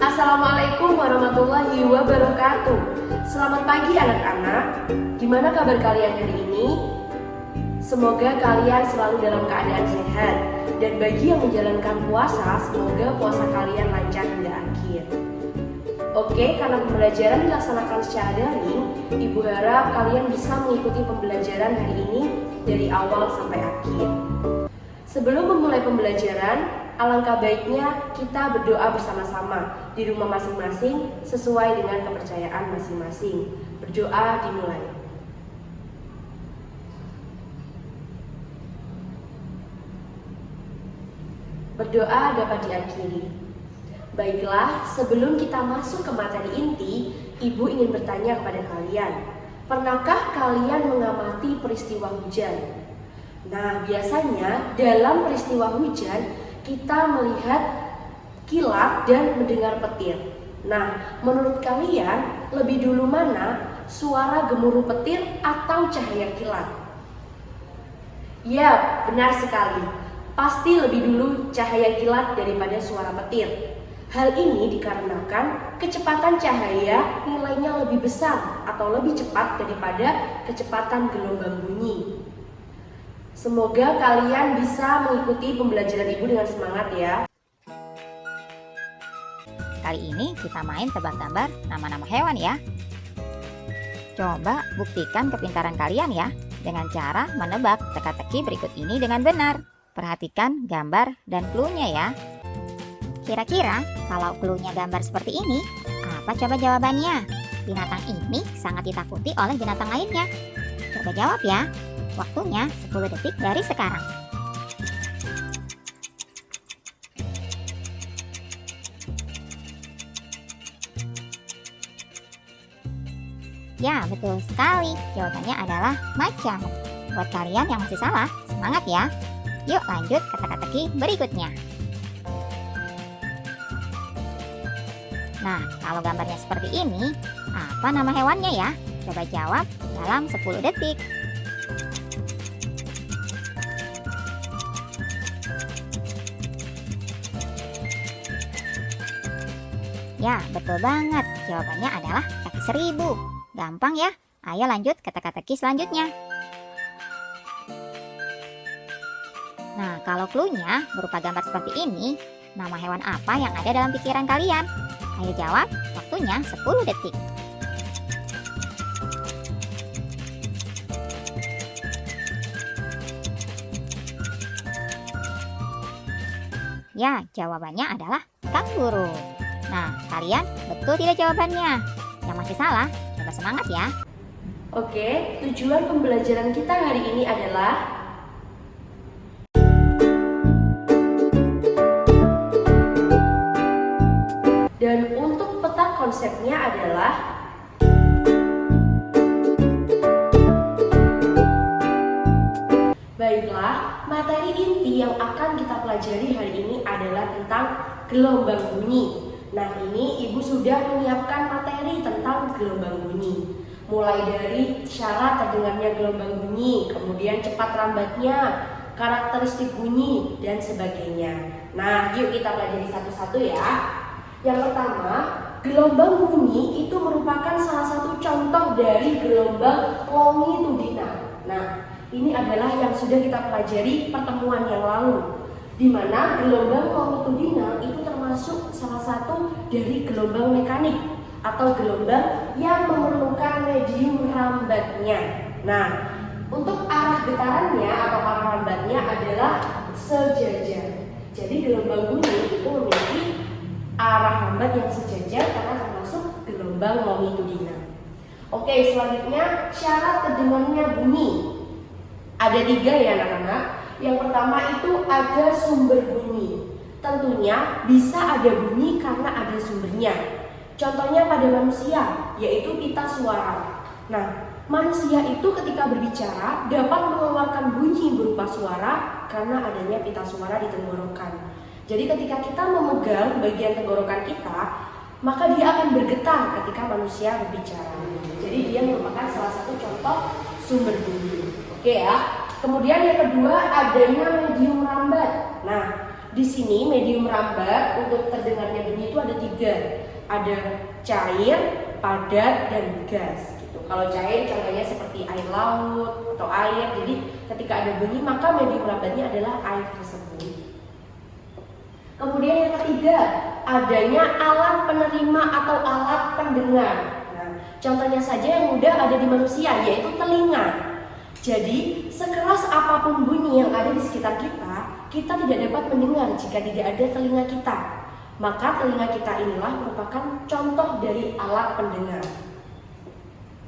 Assalamualaikum warahmatullahi wabarakatuh. Selamat pagi anak-anak. Gimana kabar kalian hari ini? Semoga kalian selalu dalam keadaan sehat. Dan bagi yang menjalankan puasa, semoga puasa kalian lancar hingga akhir. Oke, karena pembelajaran dilaksanakan secara daring, Ibu harap kalian bisa mengikuti pembelajaran hari ini dari awal sampai akhir. Sebelum memulai pembelajaran, alangkah baiknya kita berdoa bersama-sama di rumah masing-masing sesuai dengan kepercayaan masing-masing. Berdoa dimulai. Berdoa dapat diakhiri. Baiklah, sebelum kita masuk ke materi inti, Ibu ingin bertanya kepada kalian. Pernahkah kalian mengamati peristiwa hujan? Nah, biasanya dalam peristiwa hujan kita melihat kilat dan mendengar petir. Nah, menurut kalian lebih dulu mana suara gemuruh petir atau cahaya kilat? Ya, benar sekali. Pasti lebih dulu cahaya kilat daripada suara petir. Hal ini dikarenakan kecepatan cahaya nilainya lebih besar atau lebih cepat daripada kecepatan gelombang bunyi. Semoga kalian bisa mengikuti pembelajaran Ibu dengan semangat ya. Kali ini kita main tebak gambar nama-nama hewan ya. Coba buktikan kepintaran kalian ya dengan cara menebak teka-teki berikut ini dengan benar. Perhatikan gambar dan clue-nya ya. Kira-kira kalau clue-nya gambar seperti ini, apa coba jawabannya? Binatang ini sangat ditakuti oleh binatang lainnya. Coba jawab ya. Waktunya 10 detik dari sekarang. Ya, betul sekali. Jawabannya adalah macan. Buat kalian yang masih salah, semangat ya. Yuk lanjut ke teka-teki berikutnya. Nah, kalau gambarnya seperti ini, apa nama hewannya ya? Coba jawab dalam 10 detik. Ya, betul banget. Jawabannya adalah kaki seribu. Gampang ya. Ayo lanjut ke teka-teki selanjutnya. Nah, kalau clue-nya berupa gambar seperti ini, nama hewan apa yang ada dalam pikiran kalian? Ayo jawab, waktunya 10 detik. Ya, jawabannya adalah kanguru. Nah, kalian betul tidak jawabannya? Yang masih salah, coba semangat ya. Oke, tujuan pembelajaran kita hari ini adalah dan untuk peta konsepnya adalah baiklah, materi inti yang akan kita pelajari hari ini adalah tentang gelombang bunyi. Nah, ini Ibu sudah menyiapkan materi tentang gelombang bunyi. Mulai dari syarat terdengarnya gelombang bunyi, kemudian cepat lambatnya, karakteristik bunyi, dan sebagainya. Nah, yuk kita pelajari satu-satu ya. Yang pertama, gelombang bunyi itu merupakan salah satu contoh dari gelombang longitudinal. Nah, ini adalah yang sudah kita pelajari pertemuan yang lalu, di mana gelombang longitudinal itu termasuk salah satu dari gelombang mekanik atau gelombang yang memerlukan medium rambatnya. Nah, untuk arah getarannya atau arah rambatnya adalah sejajar. Jadi gelombang bunyi itu memiliki arah rambat yang sejajar karena termasuk gelombang longitudinal. Oke, selanjutnya syarat terdengarnya bunyi. Ada 3 ya anak-anak. Yang pertama itu ada sumber bunyi. Tentunya bisa ada bunyi karena ada sumbernya. Contohnya pada manusia, yaitu pita suara. Nah, manusia itu ketika berbicara dapat mengeluarkan bunyi berupa suara karena adanya pita suara di tenggorokan. Jadi ketika kita memegang bagian tenggorokan kita, maka dia akan bergetar ketika manusia berbicara. Jadi dia merupakan salah satu contoh sumber bunyi. Oke ya. Kemudian yang kedua adanya medium rambat. Nah, di sini medium rambat untuk terdengarnya bunyi itu ada 3. Ada cair, padat, dan gas. Gitu. Kalau cair contohnya seperti air laut atau air. Jadi ketika ada bunyi maka medium rambatnya adalah air tersebut. Kemudian yang ketiga, adanya alat penerima atau alat pendengar. Nah, contohnya saja yang mudah ada di manusia, yaitu telinga. Jadi, sekeras apapun bunyi yang ada di sekitar kita, kita tidak dapat mendengar jika tidak ada telinga kita. Maka telinga kita inilah merupakan contoh dari alat pendengar.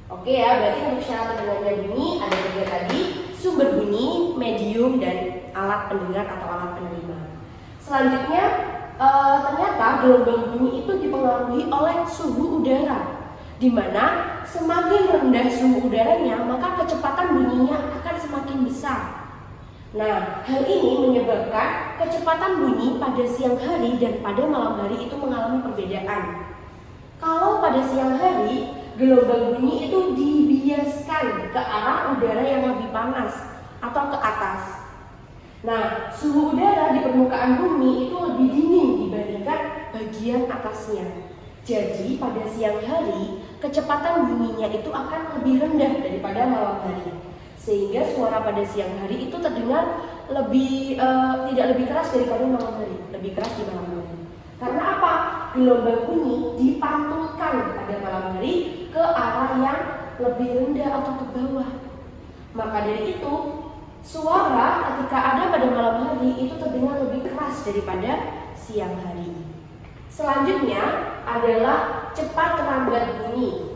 Oke ya, berarti untuk syarat pendengarnya bunyi ada 3 tadi, sumber bunyi, medium, dan alat pendengar atau alat penerima. Selanjutnya, ternyata gelombang bunyi itu dipengaruhi oleh suhu udara, di mana semakin rendah suhu udaranya maka kecepatan bunyinya akan semakin besar. Nah, hal ini menyebabkan kecepatan bunyi pada siang hari dan pada malam hari itu mengalami perbedaan. Kalau pada siang hari, gelombang bunyi itu dibiaskan ke arah udara yang lebih panas atau ke atas. Nah, suhu udara di permukaan bumi itu lebih dingin dibandingkan bagian atasnya. Jadi, pada siang hari, kecepatan bunyinya itu akan lebih rendah daripada malam hari. Sehingga suara pada siang hari itu terdengar tidak lebih keras daripada malam hari, lebih keras di malam hari. Karena apa? Gelombang bunyi dipantulkan pada malam hari ke arah yang lebih rendah atau ke bawah. Maka dari itu, suara ketika ada pada malam hari itu terdengar lebih keras daripada siang hari. Selanjutnya adalah cepat lambat bunyi.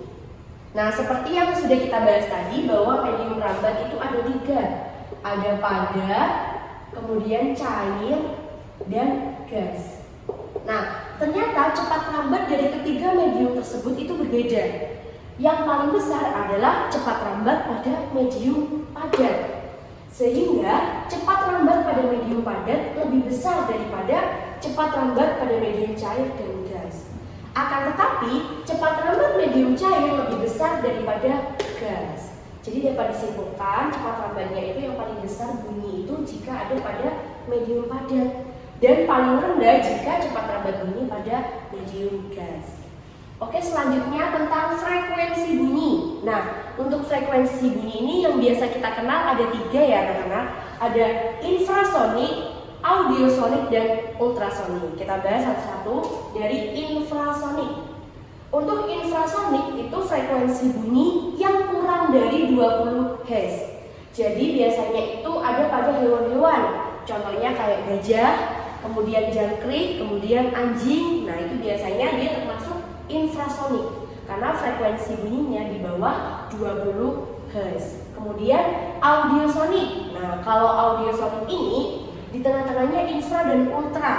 Nah, seperti yang sudah kita bahas tadi bahwa medium rambat itu ada 3. Ada padat, kemudian cair, dan gas. Nah, ternyata cepat lambat dari ketiga medium tersebut itu berbeda. Yang paling besar adalah cepat lambat pada medium padat. Sehingga cepat lambat pada medium padat lebih besar daripada cepat lambat pada medium cair dan gas. Akan tetapi cepat lambat medium cair lebih besar daripada gas. Jadi dapat disimpulkan cepat lambatnya itu yang paling besar bunyi itu jika ada pada medium padat, dan paling rendah jika cepat lambat bunyi pada medium gas. Oke, selanjutnya tentang frekuensi bunyi. Nah, untuk frekuensi bunyi ini yang biasa kita kenal ada 3 ya anak-anak. Ada infrasonik, audiosonik, dan ultrasonik. Kita bahas satu-satu dari infrasonik. Untuk infrasonik itu frekuensi bunyi yang kurang dari 20 Hz. Jadi biasanya itu ada pada hewan-hewan. Contohnya kayak gajah, kemudian jangkrik, kemudian anjing. Nah, itu biasanya dia termasuk infrasonik karena frekuensi bunyinya di bawah 20 Hz. Kemudian audiosonik. Nah, kalau audiosonik ini di tengah-tengahnya infra dan ultra.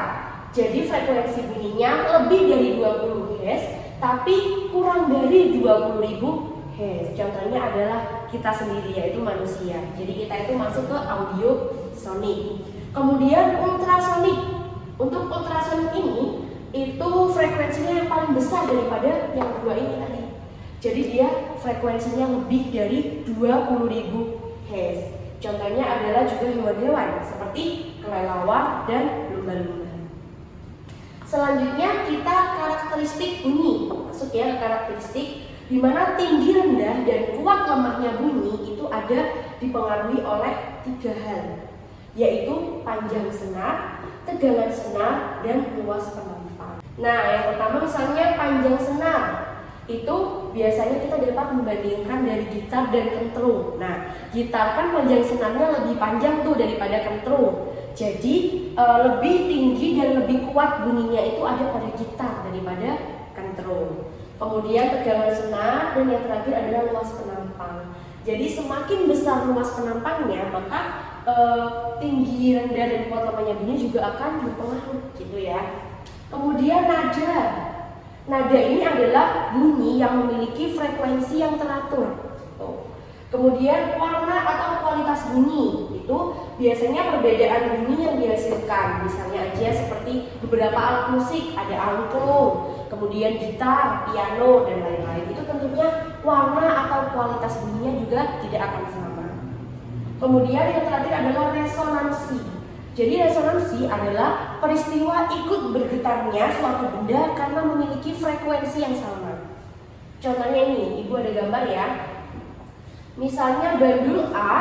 Jadi frekuensi bunyinya lebih dari 20 Hz tapi kurang dari 20.000 Hz. Contohnya adalah kita sendiri, yaitu manusia. Jadi kita itu masuk ke audiosonik. Kemudian ultrasonik. Untuk ultrasonik ini itu frekuensinya yang paling besar daripada yang 2 ini tadi. Jadi dia frekuensinya lebih dari 20.000 Hz. Contohnya adalah juga hewan-hewan seperti kelelawar dan lumba-lumba. Selanjutnya kita karakteristik bunyi. Masuk ya ke karakteristik, di mana tinggi, rendah, dan kuat lemahnya bunyi itu ada dipengaruhi oleh 3 hal, yaitu panjang senar, tegangan senar, dan luas penampang. Nah, yang pertama misalnya panjang senar. Itu biasanya kita dapat membandingkan dari gitar dan kentrung. Nah, gitar kan panjang senarnya lebih panjang tuh daripada kentrung. Jadi lebih tinggi dan lebih kuat bunyinya itu ada pada gitar daripada kentrung. Kemudian tegangan senar, dan yang terakhir adalah luas penampang. Jadi semakin besar luas penampangnya, maka tinggi, rendah, dan kuat lemahnya bunyi juga akan berpengaruh gitu ya. Kemudian nada. Nada ini adalah bunyi yang memiliki frekuensi yang teratur. Kemudian warna atau kualitas bunyi itu biasanya perbedaan bunyi yang dihasilkan. Misalnya aja seperti beberapa alat musik, ada angklung, kemudian gitar, piano, dan lain-lain. Itu tentunya warna atau kualitas bunyinya juga tidak akan sama. Kemudian yang terakhir adalah resonansi. Jadi resonansi adalah peristiwa ikut bergetarnya suatu benda karena memiliki frekuensi yang sama. Contohnya ini, Ibu ada gambar ya. Misalnya bandul A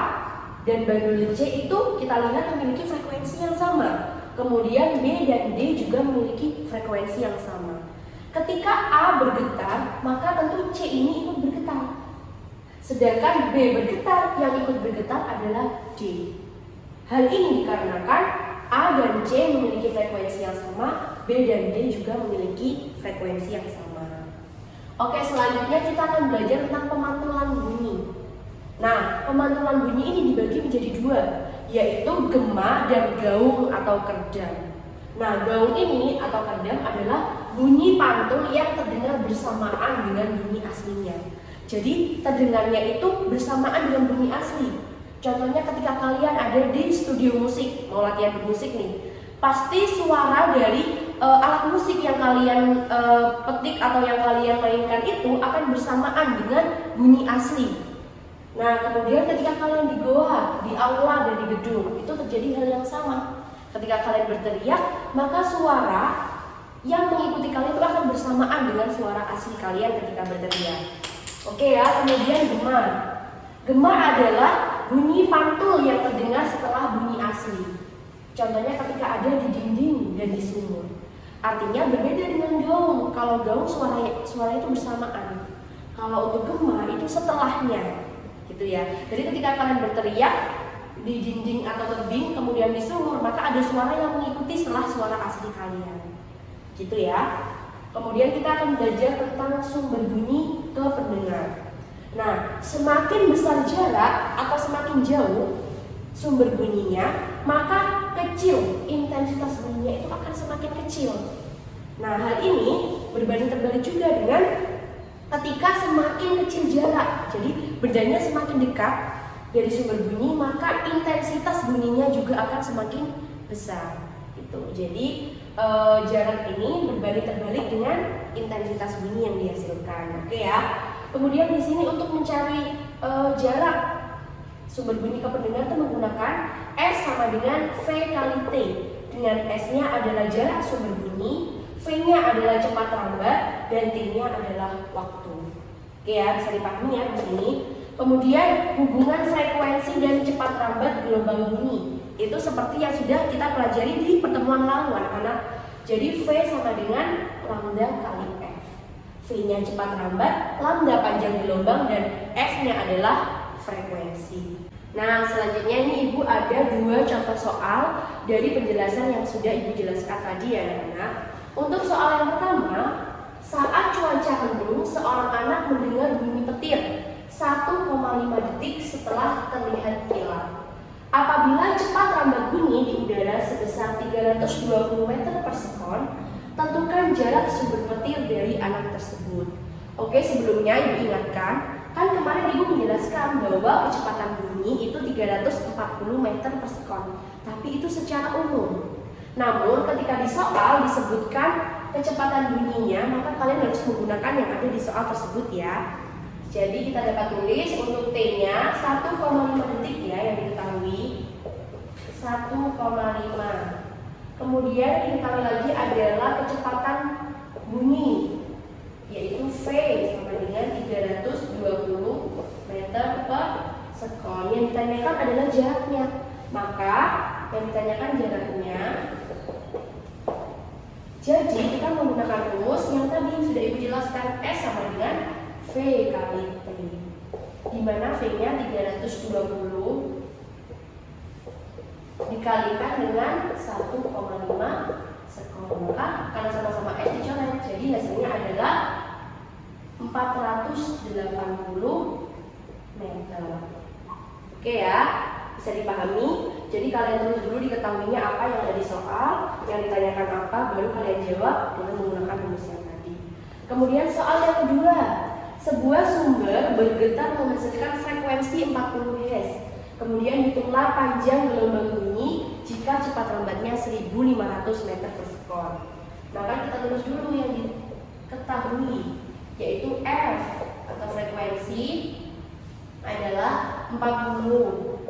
dan bandul C itu kita lihat memiliki frekuensi yang sama. Kemudian B dan D juga memiliki frekuensi yang sama. Ketika A bergetar, maka tentu C ini ikut bergetar. Sedangkan B bergetar, yang ikut bergetar adalah D. Hal ini dikarenakan A dan C memiliki frekuensi yang sama, B dan D juga memiliki frekuensi yang sama. Oke, selanjutnya kita akan belajar tentang pemantulan bunyi. Nah, pemantulan bunyi ini dibagi menjadi dua, yaitu gema dan gaung atau kerdam. Nah, gaung ini atau kerdam adalah bunyi pantul yang terdengar bersamaan dengan bunyi aslinya. Jadi, terdengarnya itu bersamaan dengan bunyi asli. Contohnya ketika kalian ada di studio musik, mau latihan bermusik nih, pasti suara dari alat musik yang kalian petik atau yang kalian mainkan itu akan bersamaan dengan bunyi asli. Nah, kemudian ketika kalian di goa, di aula, dan di gedung, itu terjadi hal yang sama. Ketika kalian berteriak, maka suara yang mengikuti kalian itu akan bersamaan dengan suara asli kalian ketika berteriak. Oke ya, kemudian gema. Gema adalah bunyi pantul yang terdengar setelah bunyi asli. Contohnya ketika ada di dinding dan di sumur. Artinya berbeda dengan gaung. Kalau gaung suara itu bersamaan. Kalau untuk gema itu setelahnya. Gitu ya. Jadi ketika kalian berteriak di dinding atau tebing kemudian di sumur, maka ada suara yang mengikuti setelah suara asli kalian. Gitu ya. Kemudian kita akan belajar tentang sumber bunyi ke pendengar. Nah, semakin besar jarak atau semakin jauh sumber bunyinya, maka kecil intensitas bunyinya itu akan semakin kecil. Nah, hal ini berbanding terbalik juga dengan ketika semakin kecil jarak. Jadi bendanya semakin dekat dari sumber bunyi, maka intensitas bunyinya juga akan semakin besar. Gitu. Jadi jarak ini berbanding terbalik dengan intensitas bunyi yang dihasilkan. Oke ya. Kemudian di sini untuk mencari jarak sumber bunyi ke pendengar itu menggunakan S sama dengan V kali T. Dengan S-nya adalah jarak sumber bunyi, V-nya adalah cepat lambat, dan T-nya adalah waktu. Oke ya, bisa dipahami ya di sini. Kemudian hubungan frekuensi dan cepat lambat gelombang bunyi itu seperti yang sudah kita pelajari di pertemuan lalu anak-anak. Jadi V sama dengan lambda kali F. V-nya cepat lambat, lambda panjang gelombang, dan F-nya adalah frekuensi. Nah, selanjutnya ini Ibu ada dua contoh soal dari penjelasan yang sudah Ibu jelaskan tadi ya anak-anak. Untuk soal yang pertama, saat cuaca mendung, seorang anak mendengar bunyi petir 1,5 detik setelah terlihat kilat. Apabila cepat lambat bunyi di udara sebesar 320 meter per sekon, tentukan jarak sumber petir dari anak tersebut. Oke, sebelumnya Ibu ingatkan, kan kemarin Ibu menjelaskan bahwa kecepatan bunyi itu 340 meter per sekon, tapi itu secara umum. Namun ketika di soal disebutkan kecepatan bunyinya, maka kalian harus menggunakan yang ada di soal tersebut ya. Jadi kita dapat tulis untuk T-nya 1,5 detik ya yang diketahui 1,5. Kemudian diketahui lagi adalah kecepatan bunyi, yaitu V sama dengan 320 meter per sekon. Yang ditanyakan adalah jaraknya. Maka yang ditanyakan jaraknya. Jadi kita menggunakan rumus yang tadi sudah Ibu jelaskan, S sama dengan V kali T, di mana V-nya 320 dikalikan dengan 1,5 sekon. Maka karena sama-sama S dicoret, jadi hasilnya adalah 480 meter. Oke ya, bisa dipahami. Jadi kalian tulis dulu diketahuinya apa yang ada di soal, yang ditanyakan apa, baru kalian jawab dengan menggunakan rumus yang tadi. Kemudian soal yang kedua, sebuah sumber bergetar menghasilkan frekuensi 40 Hz. Kemudian hitunglah panjang gelombang bunyi jika cepat lambatnya 1500 meter per sekon. Maka kita tulis dulu yang diketahui, yaitu F atau frekuensi adalah 40.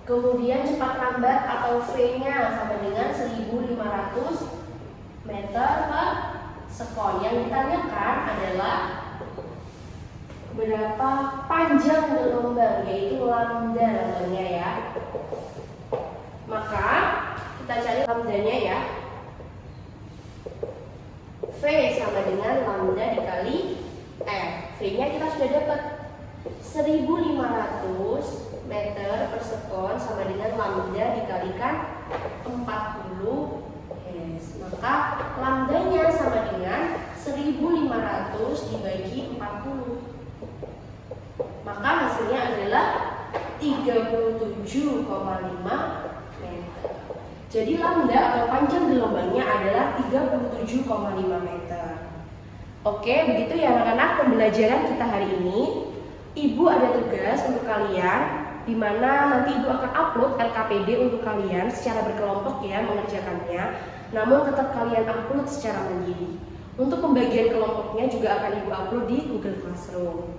Kemudian cepat lambat atau V-nya sama dengan 1500 meter per sekon. Yang ditanyakan adalah berapa panjang gelombang, yaitu lambda namanya ya. Maka kita cari lambdanya ya. V sama dengan lambda dikali F. V-nya kita sudah dapat 1500 meter per sekon sama dengan lambda dikalikan 40 Hz. Maka lambdanya sama dengan 1500 dibagi 40. Maka hasilnya adalah 37,5 meter. Jadi lambda atau panjang gelombangnya adalah 37,5 meter. Oke, begitu ya anak-anak pembelajaran kita hari ini. Ibu ada tugas untuk kalian, di mana nanti Ibu akan upload LKPD untuk kalian secara berkelompok ya mengerjakannya. Namun tetap kalian upload secara mandiri. Untuk pembagian kelompoknya juga akan Ibu upload di Google Classroom.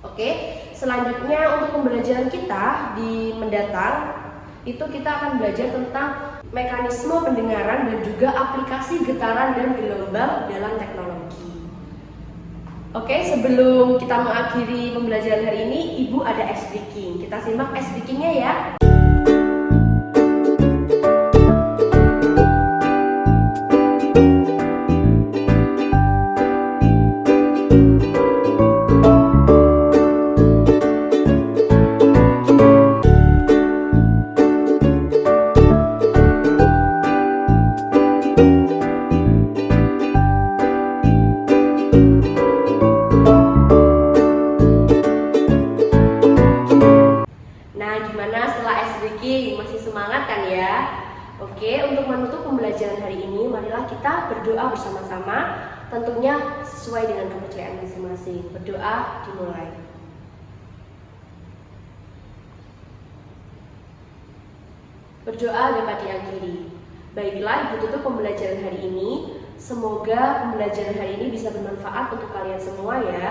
Oke, selanjutnya untuk pembelajaran kita di mendatang itu kita akan belajar tentang mekanisme pendengaran dan juga aplikasi getaran dan gelombang dalam teknologi. Oke, sebelum kita mengakhiri pembelajaran hari ini, Ibu ada ice breaking. Kita simak ice breakingnya ya. Masih semangat kan ya? Oke, untuk menutup pembelajaran hari ini, marilah kita berdoa bersama-sama, tentunya sesuai dengan kepercayaan masing-masing. Berdoa dimulai. Berdoa dapat diakhiri. Baiklah, Ibu tutup pembelajaran hari ini. Semoga pembelajaran hari ini bisa bermanfaat untuk kalian semua ya.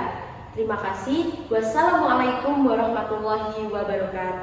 Terima kasih. Wassalamualaikum warahmatullahi wabarakatuh.